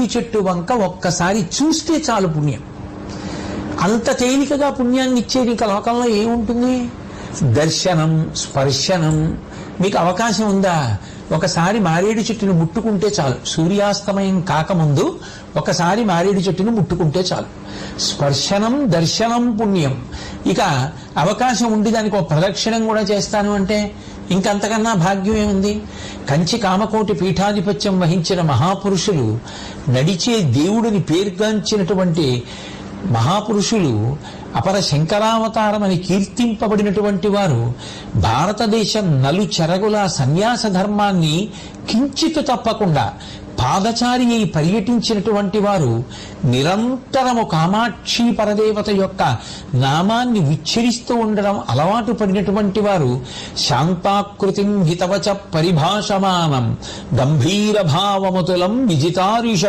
మారేడు చెట్టు వంక ఒక్కసారి చూస్తే చాలు పుణ్యం. అంత తేలికగా పుణ్యాన్ని ఇచ్చేది ఇక లోకంలో ఏముంటుంది? దర్శనం, స్పర్శనం. మీకు అవకాశం ఉందా? ఒకసారి మారేడు చెట్టును ముట్టుకుంటే చాలు. సూర్యాస్తమయం కాకముందు ఒకసారి మారేడు చెట్టును ముట్టుకుంటే చాలు. స్పర్శనం, దర్శనం పుణ్యం. ఇక అవకాశం ఉండి దానికి ఒక ప్రదక్షిణం కూడా చేస్తాను అంటే ఇంకంతకన్నా భాగ్యం ఏముంది? కంచి కామకోటి పీఠాధిపత్యం వహించిన మహాపురుషులు, నడిచే దేవుడిని పేర్గాంచినటువంటి మహాపురుషులు, అపర శంకరావతారమని కీర్తింపబడినటువంటి వారు భారతదేశం నలుచెరగుల సన్యాస ధర్మాన్ని కించిత్ తప్పకుండా పాదచారి అయి పర్యటించినటువంటి వారు నిరంతరము కామాక్షి పరదేవత యొక్క నామాన్ని ఉచ్చరిస్తూ ఉండడం అలవాటు పడినటువంటి వారు శాంతాకృతిం హితవచ పరిభాషమానం గంభీర భావముతులం విజితారిషట్